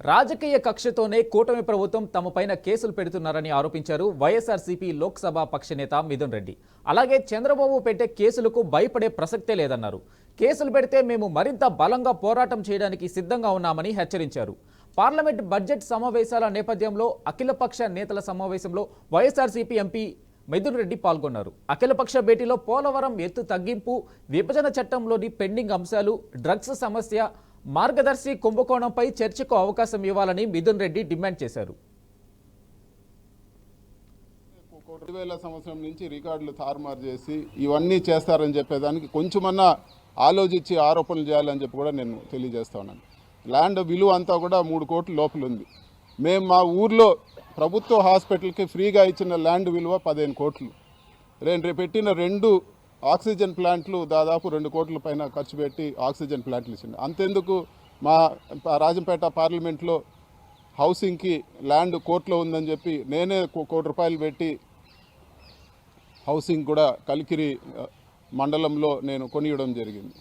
రాజకీయ కక్షతోనే కూటమి ప్రభుత్వం తమపైన కేసులు పెడుతున్నారని ఆరోపించారు వైఎస్ఆర్సీపీ లోక్సభ పక్ష నేత మిథున్ రెడ్డి. అలాగే చంద్రబాబు పెట్టే కేసులకు భయపడే ప్రసక్తే లేదన్నారు. కేసులు పెడితే మేము మరింత బలంగా పోరాటం చేయడానికి సిద్ధంగా ఉన్నామని హెచ్చరించారు. పార్లమెంట్ బడ్జెట్ సమావేశాల నేపథ్యంలో అఖిలపక్ష నేతల సమావేశంలో వైఎస్ఆర్సీపీ ఎంపీ మిథున్ రెడ్డి పాల్గొన్నారు. అఖిలపక్ష భేటీలో పోలవరం ఎత్తు తగ్గింపు, విభజన చట్టంలోని పెండింగ్ అంశాలు, డ్రగ్స్ సమస్య, మార్గదర్శి కుంభకోణంపై చర్చకు అవకాశం ఇవ్వాలని మిథున్ రెడ్డి డిమాండ్ చేశారు. 2000 సంవత్సరం నుంచి రికార్డులు తారుమారు చేసి ఇవన్నీ చేస్తారని చెప్పేదానికి కొంచెమన్నా ఆలోచించి ఆరోపణలు చేయాలని చెప్పి కూడా నేను తెలియజేస్తా ఉన్నాను. ల్యాండ్ విలువ అంతా కూడా 3 కోట్ల లోపల ఉంది. మేము మా ఊర్లో ప్రభుత్వ హాస్పిటల్కి ఫ్రీగా ఇచ్చిన ల్యాండ్ విలువ 15 కోట్లు. రేపు పెట్టిన 2 ఆక్సిజన్ ప్లాంట్లు దాదాపు 2 కోట్ల పైన ఖర్చు పెట్టి ఆక్సిజన్ ప్లాంట్లు ఇచ్చింది. అంతెందుకు మా రాజంపేట పార్లమెంట్లో హౌసింగ్కి ల్యాండ్ కోర్టులో ఉందని చెప్పి నేనే ₹1 కోటి పెట్టి హౌసింగ్ కూడా కలికిరి మండలంలో నేను కొనియడం జరిగింది.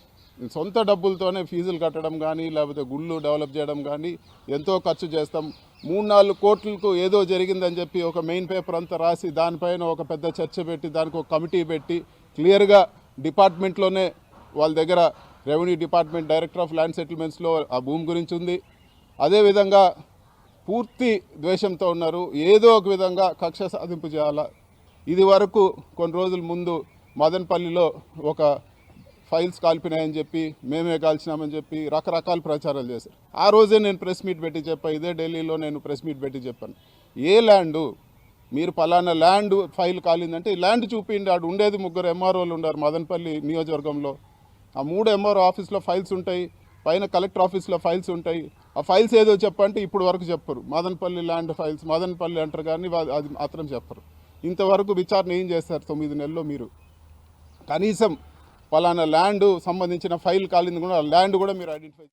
సొంత డబ్బులతోనే ఫీజులు కట్టడం కానీ లేకపోతే గుళ్ళు డెవలప్ చేయడం కానీ ఎంతో ఖర్చు చేస్తాం. 3-4 కోట్లకు ఏదో జరిగిందని చెప్పి ఒక మెయిన్ పేపర్ అంతా రాసి దానిపైన ఒక పెద్ద చర్చ పెట్టి దానికి ఒక కమిటీ పెట్టి క్లియర్గా డిపార్ట్మెంట్లోనే వాళ్ళ దగ్గర revenue department director of land సెటిల్మెంట్స్లో ఆ భూమి గురించి ఉంది. అదేవిధంగా పూర్తి ద్వేషంతో ఉన్నారు. ఏదో ఒక విధంగా కక్ష సాధింపు చేయాలా. ఇది వరకు కొన్ని రోజుల ముందు మదనపల్లిలో ఒక ఫైల్స్ కాల్పినాయని చెప్పి మేమే కాల్చినామని చెప్పి రకరకాల ప్రచారాలు చేశారు. ఆ రోజే నేను ప్రెస్ మీట్ పెట్టి చెప్పాను. ఇదే ఢిల్లీలో నేను ప్రెస్ మీట్ పెట్టి చెప్పాను, ఏ ల్యాండు మీరు పలానా ల్యాండ్ ఫైల్ కాలిందంటే ఈ ల్యాండ్ చూపిండి. ఆడు ఉండేది 3 ఎంఆర్ఓలు ఉన్నారు మదనపల్లి నియోజకవర్గంలో. ఆ 3 ఎంఆర్ఓ ఆఫీస్లో ఫైల్స్ ఉంటాయి, పైన కలెక్టర్ ఆఫీస్లో ఫైల్స్ ఉంటాయి. ఆ ఫైల్స్ ఏదో చెప్పంటే ఇప్పుడు వరకు చెప్పరు. మదనపల్లి ల్యాండ్ ఫైల్స్ మదనపల్లి అంటారు కానీ అది మాత్రం చెప్పరు. ఇంతవరకు విచారణ ఏం చేస్తారు 9 నెలల్లో? మీరు కనీసం పలానా ల్యాండ్ సంబంధించిన ఫైల్ కాలింది కూడా ల్యాండ్ కూడా మీరు ఐడెంటిఫై